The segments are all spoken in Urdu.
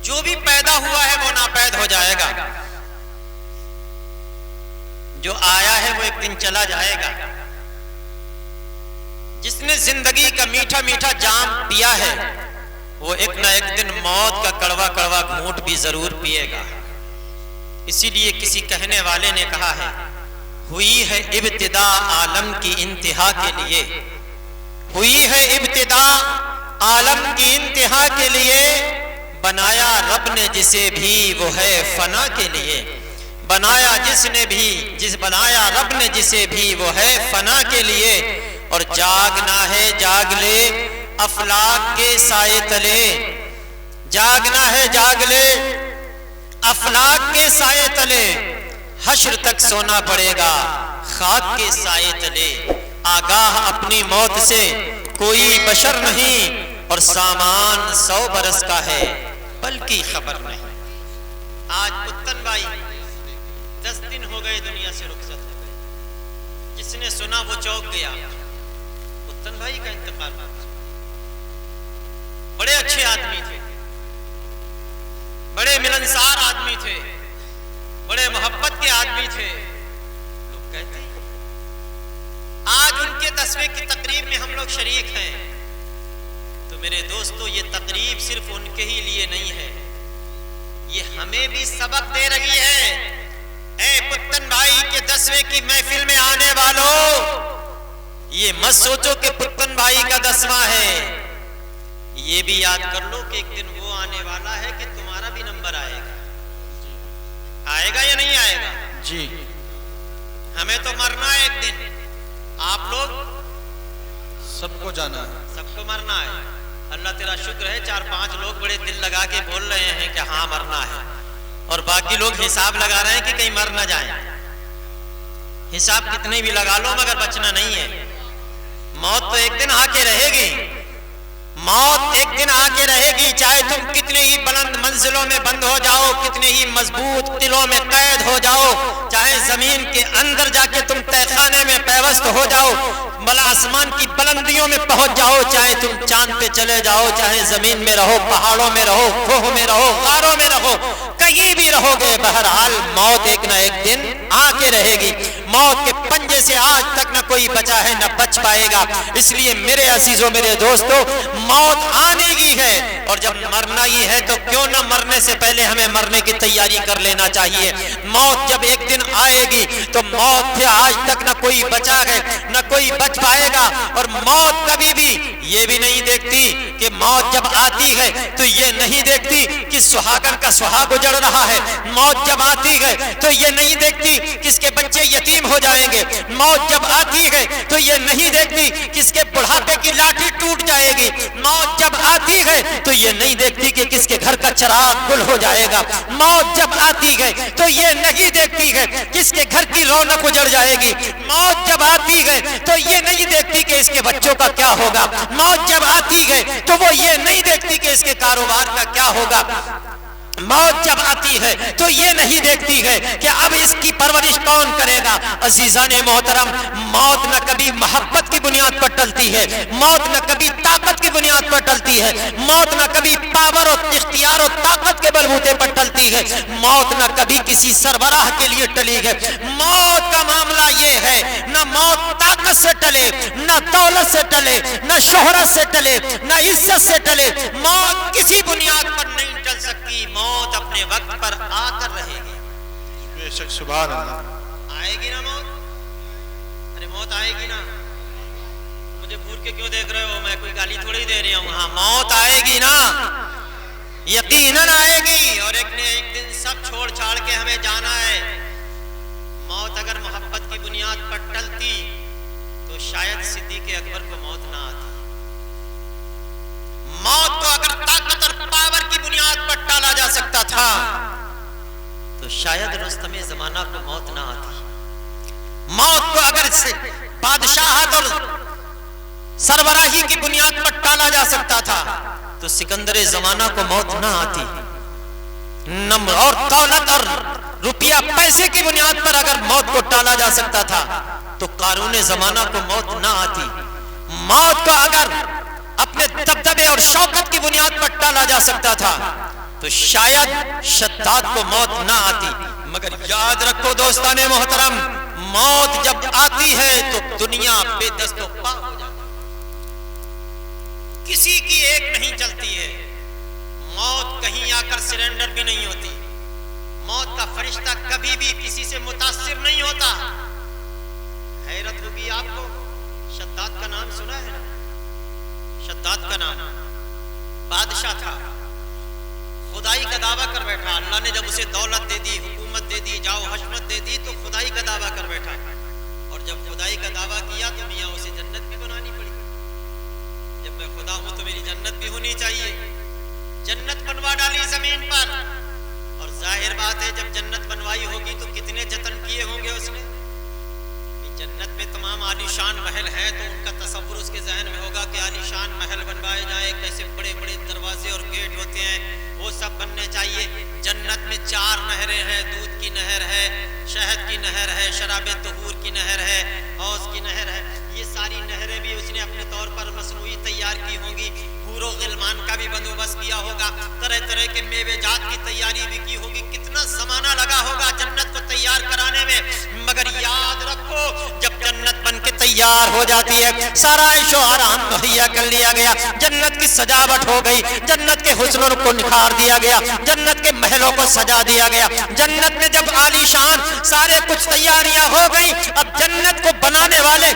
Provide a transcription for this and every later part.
جو بھی پیدا ہوا ہے وہ ناپید ہو جائے گا، جو آیا ہے وہ ایک دن چلا جائے گا۔ جس نے زندگی کا میٹھا میٹھا جام پیا ہے وہ ایک نہ ایک دن موت کا کڑوا کڑوا گھونٹ بھی ضرور پیے گا۔ اسی لیے کسی کہنے والے نے کہا ہے، ہوئی ہے ابتدا عالم کی انتہا کے لیے، ہوئی ہے ابتدا عالم کی انتہا کے لیے، بنایا رب نے جسے بھی وہ ہے فنا کے لیے، بنایا بنایا رب نے جسے بھی وہ ہے فنا کے لیے، اور جاگنا ہے جاگ لے افلاک کے سائے تلے، جاگنا ہے جاگ لے افلاک کے سائے تلے، حشر تک سونا پڑے گا خاک کے سائے تلے، آگاہ اپنی موت سے کوئی بشر نہیں، اور سامان 100 برس کا ہے بلکہ خبر نہیں۔ آج پتن بھائی 10 دن ہو گئے دنیا سے رخصت ہو گئے، جس نے سنا وہ چوک گیا، پتن بھائی کا انتقال ہوا۔ بڑے اچھے آدمی تھے، بڑے ملنسار آدمی تھے، بڑے محبت کے آدمی تھے، لوگ کہتے ہیں۔ آج ان کے 10ویں کی تقریب میں ہم لوگ شریک ہیں، تو میرے دوستو یہ تقریب صرف ان کے ہی لیے نہیں ہے، یہ ہمیں بھی سبق دے رہی ہے۔ اے پتن بھائی کے 10ویں کی محفل میں آنے والوں، یہ مت سوچو کہ پتن بھائی کا 10واں ہے، یہ بھی یاد کر لو کہ ایک دن وہ آنے والا ہے کہ تمہارا بھی نمبر آئے گا۔ آئے گا یا نہیں آئے گا؟ جی ہمیں تو مرنا ہے ایک دن، آپ لوگ سب کو جانا ہے، سب کو مرنا ہے۔ اللہ تیرا شکر ہے 4-5 لوگ بڑے دل لگا کے بول رہے ہیں کہ ہاں مرنا ہے، اور باقی لوگ حساب لگا رہے ہیں کہ کہیں مر نہ جائیں۔ حساب کتنے بھی لگا لو مگر بچنا نہیں ہے۔ موت تو ایک دن آ کے رہے گی، موت ایک دن آ کے رہے گی، چاہے تم کتنی ہی بلند منزلوں میں بند ہو جاؤ، کتنے ہی مضبوط قلعوں میں قید ہو جاؤ، چاہے زمین کے اندر جا کے تم تہ خانے میں پیوست ہو جاؤ، بلا آسمان کی بلندیوں میں پہنچ جاؤ، چاہے تم چاند پہ چلے جاؤ، چاہے زمین میں رہو، پہاڑوں میں رہو، کوہ میں رہو، غاروں میں رہو، کہیں بھی رہو گے، بہرحال موت ایک نہ ایک دن آ کے رہے گی۔ موت کے پنجے سے آج تک نہ کوئی بچا ہے نہ بچ پائے گا۔ اس لیے میرے عزیزوں، میرے دوستو، موت آنے کی ہے، اور جب مرنا ہی ہے تو کیوں نہ مرنے سے پہلے ہمیں مرنے کی تیاری کر لینا چاہیے۔ موت جب ایک دن آئے گی تو موت سے آج تک نہ کوئی بچا ہے نہ کوئی بچ پائے گا، اور موت کبھی بھی یہ بھی نہیں دیکھتی کہ موت جب آتی ہے تو یہ نہیں دیکھتی کہ سہاگن کا سہاگ اجڑ رہا ہے، موت جب آتی ہے تو یہ نہیں دیکھتی کس کے بچے یتیم ہو جائیں گے، موت جب آتی ہے تو یہ نہیں دیکھتی کس کے بڑھاپے کی لاٹھی ٹوٹ جائے گی، موت جب آتی ہے تو یہ نہیں دیکھتی کہ کس کے گھر کا چراغ گل ہو جائے گا، موت جب آتی ہے تو یہ نہیں دیکھتی ہے کس کے گھر کی رونق اجڑ جائے گی، موت جب آتی ہے تو یہ نہیں دیکھتی کہ اس کے بچوں کا کیا ہوگا، موت جب آتی ہے تو وہ یہ نہیں دیکھتی کہ اس کے کاروبار کا کیا ہوگا، موت جب آتی ہے تو یہ نہیں دیکھتی ہے کہ اب اس کی پرورش کون کرے گا۔ عزیزان محترم، موت نہ کبھی محبت کی بنیاد پر ٹلتی ہے، موت نہ کبھی طاقت کی بنیاد پر ٹلتی ہے، موت نہ کبھی پاور اور اختیار اور طاقت کے بلبوتے پر ٹلتی ہے، موت نہ کبھی کسی سربراہ کے لیے ٹلی ہے۔ موت کا معاملہ یہ ہے، نہ موت طاقت سے ٹلے، نہ دولت سے ٹلے، نہ شہرت سے ٹلے، نہ عزت سے ٹلے، موت کسی بنیاد پر نہیں ٹل سکتی، موت اپنے وقت پر آ کر رہے گی۔ بے شک، سبحان اللہ۔ آئے گی نا موت؟ ارے موت آئے گی نا؟ مجھے گھور کے کیوں دیکھ رہے ہو؟ میں کوئی گالی تھوڑی دے رہی ہوں، ہاں موت آئے گی نا، یقیناً آئے گی، اور ایک نے ایک دن سب چھوڑ چھاڑ کے ہمیں جانا ہے۔ موت اگر محبت کی بنیاد پر ٹلتی تو شاید صدیق اکبر کو موت نہ آتی، موت کو اگر طاقت اور پاور کی بنیاد پر ٹالا جا سکتا تھا تو شاید رستم زمانہ کو موت نہ آتی، موت کو اگر بادشاہت اور سربراہی کی بنیاد پر ٹالا جا سکتا تھا تو سکندر زمانہ کو موت نہ آتی، اور دولت اور روپیہ پیسے کی بنیاد پر اگر موت کو ٹالا جا سکتا تھا تو قارون زمانہ کو موت نہ آتی، موت کو اگر اپنے دبدبے اور شوکت کی بنیاد پر ٹالا جا سکتا تھا تو شاید شداد کو موت نہ آتی، مگر یاد رکھو دوستان محترم، موت جب آتی ہے تو دنیا بے دست و پا ہو جاتی، کسی کی ایک نہیں چلتی ہے، موت کہیں آ کر سرنڈر بھی نہیں ہوتی، موت کا فرشتہ کبھی بھی کسی سے متاثر نہیں ہوتا۔ حیرت ہوگی آپ کو، شداد کا نام سنا ہے نا؟ شداد کا نام بادشاہ تھا، خدائی کا دعویٰ کر بیٹھا، اللہ نے جب اسے دولت دے دی، حکومت دے دی، جاؤ حشمت دے دی، تو خدائی کا دعویٰ کر بیٹھا، اور جب خدائی کا دعویٰ کیا تو میاں اسے جنت بھی بنانی پڑی، جب میں خدا ہوں تو میری جنت بھی ہونی چاہیے، جنت بنوا ڈالی زمین پر، اور ظاہر بات ہے جب جنت بنوائی ہوگی تو کتنے جتن کیے ہوں گے اس نے، جنت میں تمام عالی شان محل ہیں تو ان کا تصور اس کے ذہن میں ہوگا کہ عالی شان محل بنوائے جائیں، کیسے بڑے بڑے دروازے اور گیٹ ہوتے ہیں وہ سب بننے چاہیے۔ جنت میں 4 نہریں ہیں، دودھ کی نہر ہے، شہد کی نہر ہے، شراب طہور کی نہر ہے، حوض کی نہر ہے، یہ ساری نہریں بھی اس نے اپنے طور پر مصنوعی تیار کی ہوں گی، حور و غلمان کا بھی بندوبست کیا ہوگا، طرح طرح کے میوے جات کی تیاری بھی کی ہوگی، کتنا زمانہ لگا ہوگا جنت کو تیار کرانے میں، مگر یاد رکھو جب جنت بن کے تیار ہو جاتی ہے سارا عیش و آرام مہیا کر لیا گیا، جنت کی سجاوٹ ہو گئی، جنت کے حسنوں کو نکھار دیا گیا، جنت کے محلوں کو سجا دیا گیا، جنت میں جب عالی شان سارے کچھ تیاریاں ہو گئی، اب جنت کو بنانے والے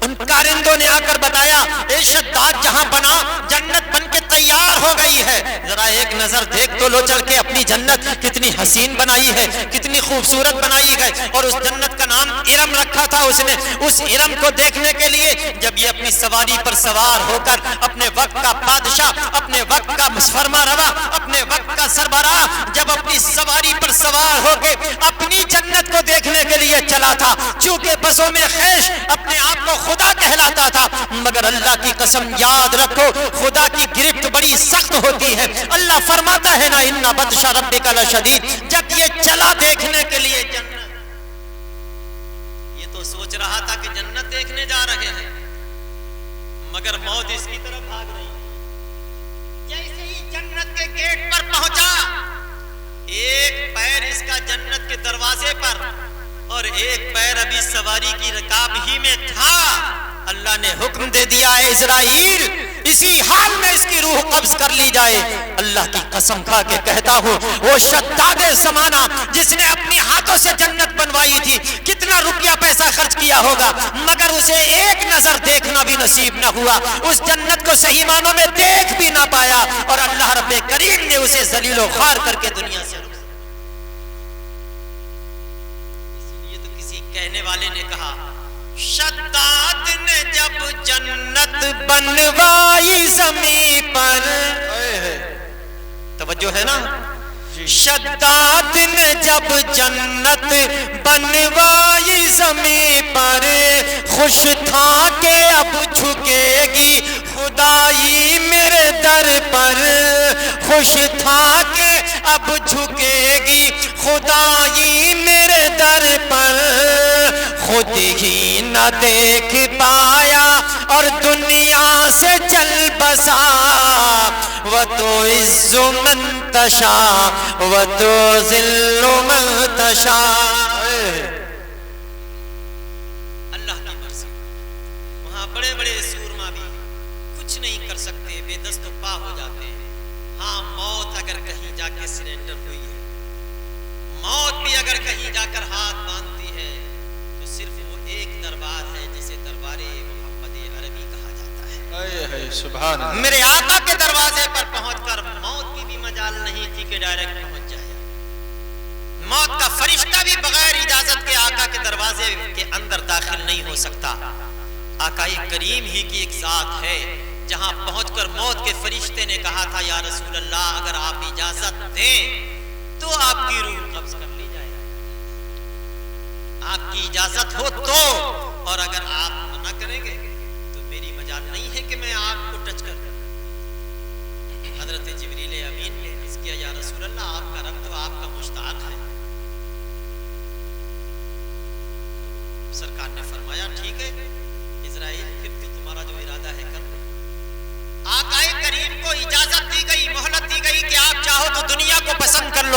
ان کارندوں نے آ کر بتایا اے شداد جہاں بنا جنت بن کے تیار ہو گئی ہے، ذرا ایک نظر دیکھ تو لو چل کے اپنی جنت کتنی حسین بنائی ہے، کتنی خوبصورت بنائی ہے، اور اس جنت کا نام ارم رکھا تھا اس نے۔ اس ارم کو دیکھنے کے لیے جب یہ اپنی سواری پر سوار ہو کر اپنے وقت کا بادشاہ، اپنے وقت کا فرما روا، اپنے وقت کا سربراہ جب اپنی سواری پر سوار ہو کے اپنی جنت کو دیکھنے کے لیے چلا تھا، چونکہ بسوں میں خیش اپنے آپ کو خدا کہلاتا تھا، مگر اللہ کی قسم یاد رکھو خدا کی گرفت بڑی سخت ہوتی ہے، اللہ فرماتا ہے نا ان بطش ربک لشدید، جب یہ چلا دیکھنے کے لیے جنت، یہ تو سوچ رہا تھا کہ جنت دیکھنے جا رہے ہیں، مگر موت اس کی طرف بھاگ رہی، جیسے ہی جنت کے گیٹ پر پہنچا، ایک پیر اس کا جنت کے دروازے پر اور ایک پیر ابھی سواری کی رکاب ہی میں تھا، اللہ نے حکم دے دیا ہے اسرائیل اسی حال میں اس کی روح قبض کر لی جائے۔ اللہ کی قسم کھا کے کہتا ہوں وہ شداد زمانہ جس نے اپنی ہاتھوں سے جنت بنوائی تھی، کتنا روپیہ پیسہ خرچ کیا ہوگا، مگر اسے ایک نظر دیکھنا بھی نصیب نہ ہوا، اس جنت کو صحیح معنوں میں دیکھ بھی نہ پایا، اور اللہ رب کریم نے اسے ذلیل و خوار کر کے دنیا سے رخصت۔ کہنے والے نے کہا شداد نے جب جنت بنوائی زمین پر، توجہ ہے نا، شداد نے جب جنت بنوائی زمین پر، خوش تھا کہ اب جھکے گی خدائی میرے در پر، خوش تھا کہ اب جھکے گی خدائی میرے در پر، خود ہی نہ دیکھ پایا اور دنیا سے چل بسا، وَتُعِزُّ مَن تَشَاءُ وَتُذِلُّ مَن تَشَاءُ۔ اللہ کی مرضی، وہاں بڑے بڑے سورما بھی کچھ نہیں کر سکتے، بے دست و پا ہو جاتے ہیں۔ ہاں موت اگر کہیں جا کے سرنڈر ہوئی ہے، موت بھی اگر کہیں جا کر ہاتھ باندھتی ہے تو صرف وہ ایک دربار ہے جسے دربار محمد عربی کہا جاتا ہے۔ سبحان اللہ۔ میرے آقا کے دروازے پر پہنچ کر موت کی بھی مجال نہیں تھی کہ ڈائریکٹ پہنچ جائے، موت کا فرشتہ بھی بغیر اجازت کے آقا کے دروازے کے اندر داخل نہیں ہو سکتا۔ آقا کریم ہی کی ایک ذات ہے جہاں پہنچ کر موت کے فرشتے نے کہا تھا یا رسول اللہ اگر آپ اجازت دیں تو آپ کی روح قبض کر لی جائے، آپ کی اجازت ہو تو، اور اگر آپ منع کریں گے تو میری مجال نہیں ہے کہ میں آپ کو ٹچ کر دوں۔ حضرت جبریل امین نے عرض کیا یا رسول اللہ آپ کا رب تو آپ کا مشتاق ہے، سرکار نے فرمایا ٹھیک ہے اسرائیل پھر بھی تمہارا جو ارادہ ہے کر لو۔ آقا کریم کو اجازت دی گئی، مہلت دی گئی کہ آپ چاہو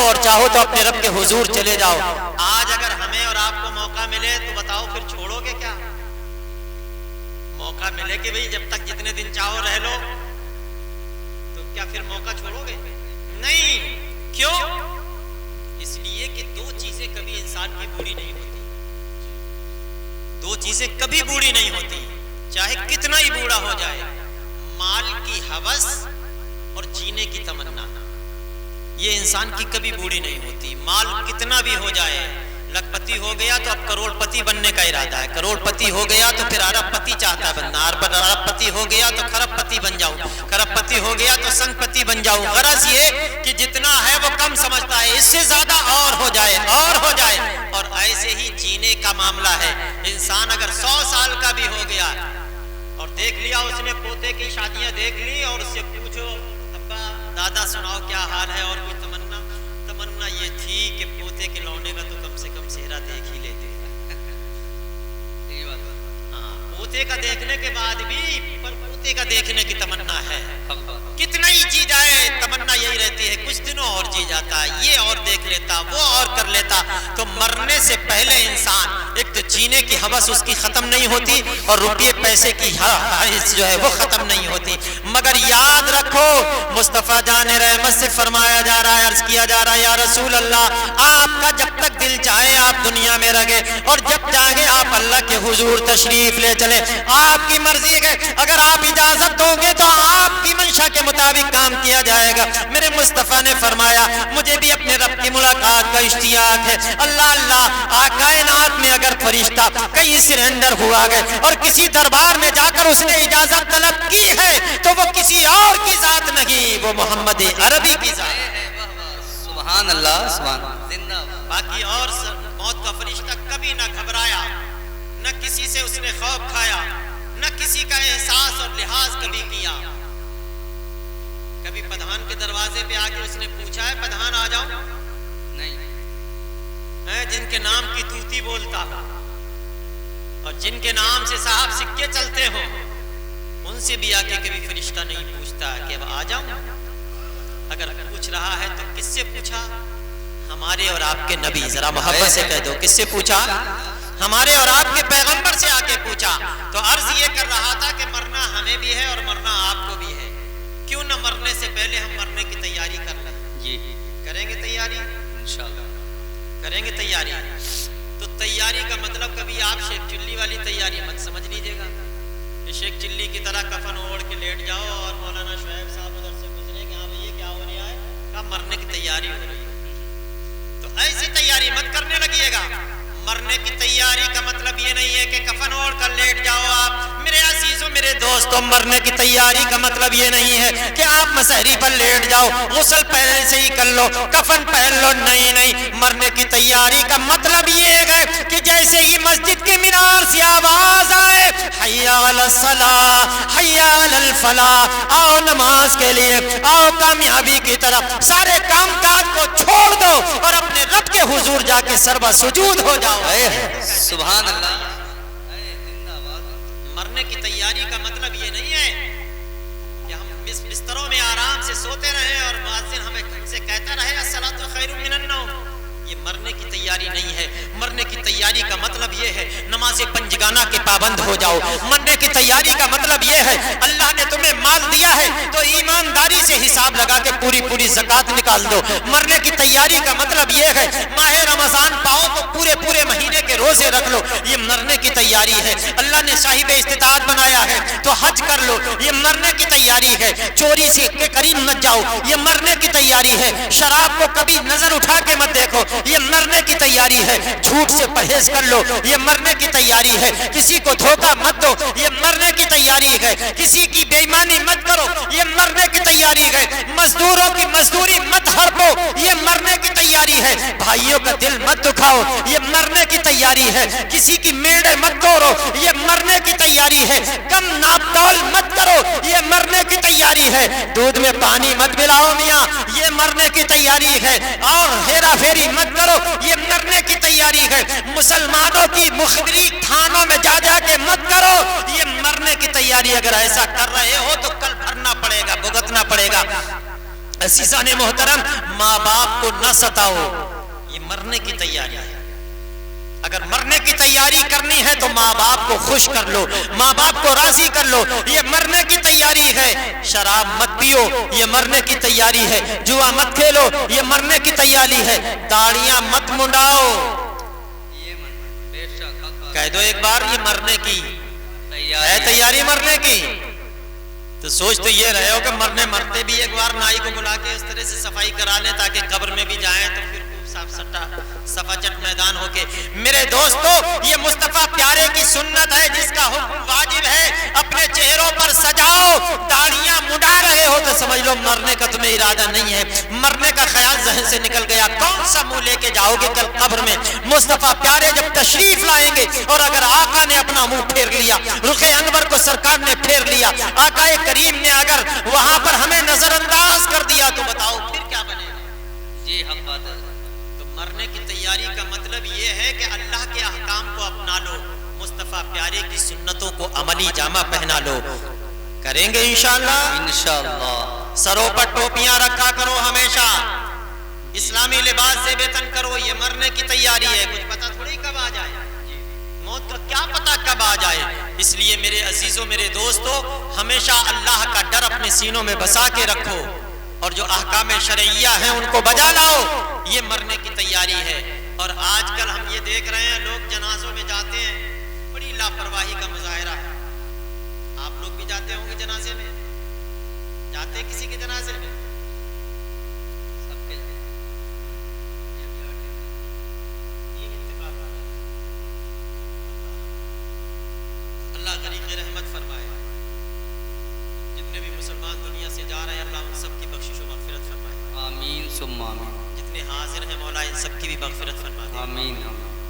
لو اور چاہو تو اپنے رب کے حضور چلے جاؤ. آج اگر ہمیں اور آپ کو موقع ملے تو بتاؤ پھر چھوڑو گے کیا؟ موقع ملے کہ بھئی جب تک جتنے دن چاہو رہ لو، تو کیا پھر موقع چھوڑو گے؟ نہیں. کیوں؟ اس لیے کہ دو چیزیں کبھی انسان کی بری نہیں ہوتی. دو چیزیں کبھی بوڑھی نہیں ہوتی، چاہے کتنا ہی بوڑھا ہو جائے. مال کی ہوس اور جینے کی تمنا، یہ انسان کی کبھی بوڑھی نہیں ہوتی. مال کتنا بھی ہو جائے، لکھ پتی ہو گیا تو اب کروڑ پتی بننے کا ارادہ ہے، کروڑ پتی ہو گیا تو پھر ارب پتی چاہتا ہے بننا، ارب پتی ہو گیا تو کھرب پتی بن جاؤں، کھرب پتی ہو گیا تو سنگ پتی بن جاؤں. غرض یہ کہ جتنا ہے وہ کم سمجھتا ہے، اس سے زیادہ اور ہو جائے اور ہو جائے. اور ایسے ہی جینے کا معاملہ ہے. انسان اگر 100 سال کا بھی ہو گیا اور دیکھ لیا اس نے پوتے کی شادیاں دیکھ لی، اور اس سے پوچھو ابا دادا سناؤ کیا حال ہے، اور کوئی تمنا یہ تھی کہ پوتے کے لونے کا تو کم سے کم چہرہ دیکھ ہی لیتے. ہاں، پوتے کا دیکھنے کے بعد بھی پر پوتے کا دیکھنے کی تمنا ہے. کتنا ہی جی جائے تمنا یہی رہتی ہے، کچھ دنوں اور جی جاتا، یہ اور دیکھ لیتا، وہ اور کر لیتا. تو مرنے سے پہلے انسان ایک تو جینے کی ہوس اس کی ختم نہیں ہوتی، اور روپیے پیسے کی حوث جو ہے وہ ختم نہیں ہوتی. مگر یاد رکھو، مصطفیٰ جان رحمت سے فرمایا جا رہا ہے، عرض کیا جا رہا ہے، یا رسول اللہ آپ کا جب تک دل چاہے آپ دنیا میں رہے، اور جب چاہے آپ اللہ کے حضور تشریف لے چلے. آپ کی مرضی ہے، اگر آپ اجازت دو گے تو آپ کی منشا کے مطابق کام کیا جائے گا. میرے مصطفیٰ نے فرمایا مجھے بھی اپنے رب کی ملاقات کا اشتیاق ہے. اللہ کائنات میں اگر فرشتہ کہیں سرنڈر ہوا گئے اور کسی دربار میں جا کر اس نے اجازت طلب کی ہے تو وہ کسی اور کی ذات نہیں، وہ محمد عربی کی ذات ہے. سبحان اللہ، سبحان اللہ، زندہ باد. باقی اور موت کا فرشتہ کبھی نہ گھبرایا، نہ کسی سے اس نے خوف کھایا، نہ کسی کا احساس اور لحاظ کبھی کیا. کبھی پدھان کے دروازے پہ آ کے اس نے پوچھا ہے پدھان آ جاؤں؟ نہیں. جن کے نام کی توتی بولتا اور جن کے نام سے صاحب سکے چلتے ہوں، ان سے بھی آ کے کبھی فرشتہ نہیں پوچھتا کہ اب آ جاؤں. اگر پوچھ رہا ہے تو کس سے پوچھا؟ ہمارے اور آپ کے نبی. ذرا محبت سے کہہ دو، کس سے پوچھا؟ ہمارے اور آپ کے پیغمبر سے آ کے پوچھا. تو عرض یہ کر رہا تھا کہ مرنا ہمیں بھی ہے اور مرنا آپ کو بھی ہے. کیوں نہ مرنے سے پہلے ہم مرنے کی تیاری کر لیں؟ جی کریں گے تیاری انشاءاللہ. کریں گے تیاری. تو تیاری کا مطلب کبھی آپ شیخ چلی والی تیاری مت سمجھ لیجیے گا کہ شیخ چلی کی طرح کفن اوڑھ کے لیٹ جاؤ اور مولانا شعیب صاحب ادھر سے گزرے کہ ہاں بھئی یہ کیا ہو رہا ہے، کہا مرنے کی تیاری ہو رہی ہے. تو ایسی تیاری مت کرنے لگیے گا. مرنے کی تیاری کا مطلب یہ نہیں ہے کہ کفن اوڑھ کر لیٹ جاؤ آپ. میرے عزیزوں، میرے دوستوں، مرنے کی تیاری کا مطلب یہ نہیں ہے کہ آپ مسحری پر لیٹ جاؤ، غسل پہلے سے ہی کر لو، کفن پہن لو. نہیں نہیں، مرنے کی تیاری کا مطلب یہ ہے کہ جیسے ہی مسجد کے مینار سے آواز آئے حی علی الصلاۃ حی علی الفلاح، آؤ نماز کے لیے، آؤ کامیابی کی طرف، سارے کام کاج کو چھوڑ دو اور اپنے رب کے حضور جا کے سربا سجود ہو جاؤ. سبحان اللہ. مرنے کی تیاری کا مطلب یہ نہیں ہے کہ ہم بستروں میں آرام سے سوتے رہے اور مؤذن ہمیں سے کہتا رہے الصلاۃ خیر من النوم. یہ مرنے کی تیاری نہیں ہے. مرنے کی تیاری کا مطلب یہ ہے نماز پنجگانہ کے پابند ہو جاؤ. مرنے کی تیاری کا مطلب یہ ہے اللہ نے تمہیں مال دیا ہے تو ایمانداری سے حساب لگا کے پوری پوری زکات نکال دو. مرنے کی تیاری کا مطلب یہ ہے ماہ رمضان پاؤ تو پورے پورے مہینے کے روزے رکھ لو. یہ مرنے کی تیاری ہے. اللہ نے صاحب استطاعت بنایا ہے تو حج کر لو. یہ مرنے کی تیاری ہے. چوری سے کے قریب مت جاؤ. یہ مرنے کی تیاری ہے. شراب کو کبھی نظر اٹھا کے مت دیکھو. یہ مرنے کی تیاری ہے. جھوٹ سے پرہیز کر لو. یہ مرنے کی تیاری ہے. کسی کو دھوکہ مت دو. یہ مرنے کی تیاری ہے. کسی کی بے ایمانی مت کرو. یہ مرنے کی تیاری ہے. مزدوروں کی مزدوری مت ہڑپو. یہ مرنے کی تیاری ہے. بھائیوں کا دل مت دکھاؤ. یہ مرنے کی تیاری ہے. کسی کی میڑے مت توڑو. یہ مرنے کی تیاری ہے. کم ناپ تول مت کرو. یہ مرنے کی تیاری ہے. دودھ میں پانی مت ملاؤ میاں. یہ مرنے کی تیاری ہے. اور ہیرا پھیری مت کرو. یہ مرنے کی تیاری ہے. مسلمانوں کی مخبری تھانوں میں جا جا کے مت کرو. یہ مرنے کی تیاری. اگر ایسا کر رہے ہو تو کل بھرنا پڑے گا، بھگتنا پڑے گا. عزیزان محترم، ماں باپ کو نہ ستاؤ، یہ مرنے کی تیاری ہے۔ اگر مرنے کی تیاری کرنی ہے تو ماں باپ کو خوش کر لو، ماں باپ کو راضی کر لو، یہ مرنے کی تیاری ہے۔ شراب مت پیو، یہ مرنے کی تیاری ہے۔ جوا مت کھیلو، یہ مرنے کی تیاری ہے۔ داڑیاں مت منڈاؤ، کہہ دو ایک بار یہ مرنے کی ہے تیاری، مرنے کی۔ تو سوچ تو یہ رہے ہو کہ مرتے بھی ایک بار نائی کو بلا کے اس طرح سے صفائی کرا لیں تاکہ قبر میں بھی جائیں تو پھر صفا چٹ میدان ہو کے۔ میرے دوستو، یہ مصطفیٰ پیارے کی سنت ہے جس کا حکم واجب ہے۔ اپنے چہروں پر سجاؤ، داڑیاں مڈا رہے ہو تو سمجھ لو مرنے کا تمہیں ارادہ نہیں ہے، مرنے کا خیال ذہن سے نکل گیا۔ کون سا منہ لے کے جاؤ گے کل قبر میں؟ مصطفیٰ پیارے جب تشریف لائیں گے اور اگر آقا نے اپنا منہ پھیر لیا، رخ انور کو سرکار نے پھیر لیا، آقا کریم نے اگر وہاں پر ہمیں نظر انداز کر دیا تو بتاؤ پھر کیا بنے گا؟ جی حق بات ہے۔ مرنے کی تیاری کا مطلب یہ ہے کہ اللہ کے احکام کو اپنا لو، مصطفیٰ پیارے کی سنتوں کو عملی جامہ پہنا لو۔ کریں گے انشاءاللہ؟ انشاءاللہ۔ سروں پر ٹوپیاں رکھا کرو ہمیشہ، اسلامی لباس سے ویتن کرو، یہ مرنے کی تیاری ہے، کچھ پتہ تھوڑی کب آ جائے، موت کا کیا پتہ کب آ جائے۔ اس لیے میرے عزیزوں، میرے دوستو، ہمیشہ اللہ کا ڈر اپنے سینوں میں بسا کے رکھو اور جو احکام شرعیہ ہیں ان کو بجا لاؤ، یہ مرنے کی تیاری ہے۔ اور آج کل ہم یہ دیکھ رہے ہیں لوگ جنازوں میں جاتے ہیں، بڑی لاپرواہی کا مظاہرہ ہے۔ آپ لوگ بھی جاتے ہوں گے جنازے میں؟ جاتے ہیں کسی کے جنازے میں؟ سب کے اللہ غریق رحمت فرمائے۔ جتنے بھی مسلمان دنیا سے جا رہے ہیں اللہ ان سب کی بخشش و مغفرت فرمائے، آمین ثم آمین۔ جتنے حاضر ہیں مولا ان سب کی بھی مغفرت فرما دے، آمین۔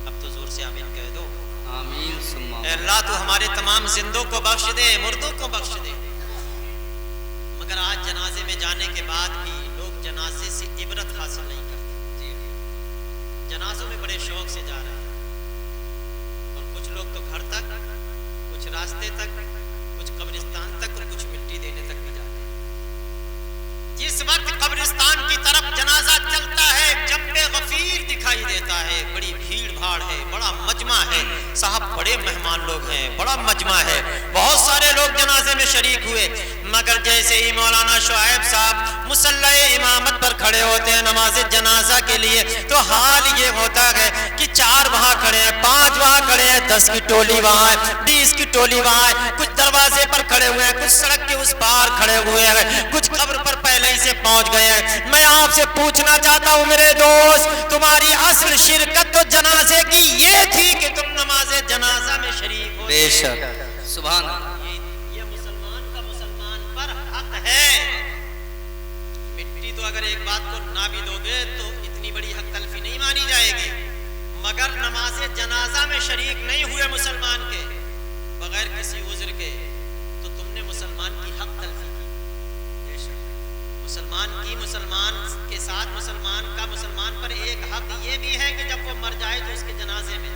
اب تو زور سے آمین کہہ دو۔ آمین ثم اے آمین۔ اللہ تو ہمارے تمام زندوں کو بخش دے، مردوں کو بخش دے۔ مگر آج جنازے میں جانے کے بعد بھی لوگ جنازے سے عبرت حاصل نہیں کرتے، جنازوں میں بڑے شوق سے جا رہے ہیں، اور کچھ لوگ تو گھر تک، کچھ راستے تک، کچھ قبرستان تک اور کچھ مٹی دینے تک بھی جاتے ہیں۔ جس وقت قبرستان کی طرف جنازہ چلتا ہے، جنب غفیر دکھائی دیتا ہے، بڑی بھیڑ بھاڑ ہے، بڑا مجمع ہے، صاحب بڑے مہمان لوگ ہیں، بڑا مجمع ہے، بہت سارے لوگ جنازے میں شریک ہوئے، مگر جیسے ہی مولانا شعیب صاحب مصلی امامت پر کھڑے ہوتے ہیں نماز جنازہ کے لیے تو حال یہ ہوتا ہے کہ 4 وہاں کھڑے ہیں، 5 وہاں کھڑے ہیں، 10 کی ٹولی وہاں ہے، 20 کی ٹولی وہاں ہے، کچھ دروازے پر کھڑے ہوئے ہیں، کچھ سڑک کے اس پار کھڑے ہوئے ہیں، کچھ قبر پر پہلے ہی سے پہنچ گئے ہیں۔ میں آپ سے پوچھنا چاہتا ہوں میرے دوست، تمہاری اصل شرکت تو جنازے کی یہ تھی کہ تم نماز جنازہ میں شریک ہو۔ بے شک، سبحان اللہ۔ یہ مسلمان کا مسلمان پر حق ہے۔ مٹی تو اگر ایک بات کو نہ بھی دو گے تو اتنی بڑی حق تلفی نہیں مانی جائے گی، مگر نماز جنازہ میں شریک نہیں ہوئے مسلمان کے بغیر کسی عذر کے تو تم نے مسلمان کی حق تلفی کی۔ مسلمان کے ساتھ مسلمان کا مسلمان پر ایک حق یہ بھی ہے کہ جب وہ مر جائے تو اس کے جنازے میں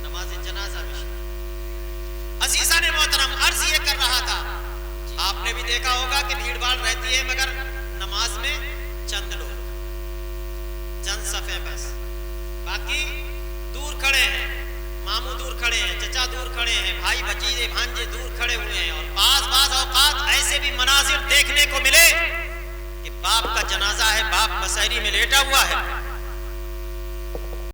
نماز جنازہ میں شریک۔ عزیزان محترم، عرض یہ کر رہا تھا، آپ نے بھی دیکھا ہوگا کہ بھیڑ بھاڑ رہتی ہے مگر نماز میں چند لوگ، چند صفیں بس، باقی دور کھڑے ہیں، ماموں دور کھڑے ہیں، چچا دور کھڑے ہیں، بھائی بھتیجے بھانجے دور کھڑے ہوئے ہیں۔ اور بعض اوقات ایسے بھی مناظر دیکھنے کو ملے کہ باپ کا جنازہ ہے، باپ مسہری میں لیٹا ہوا ہے،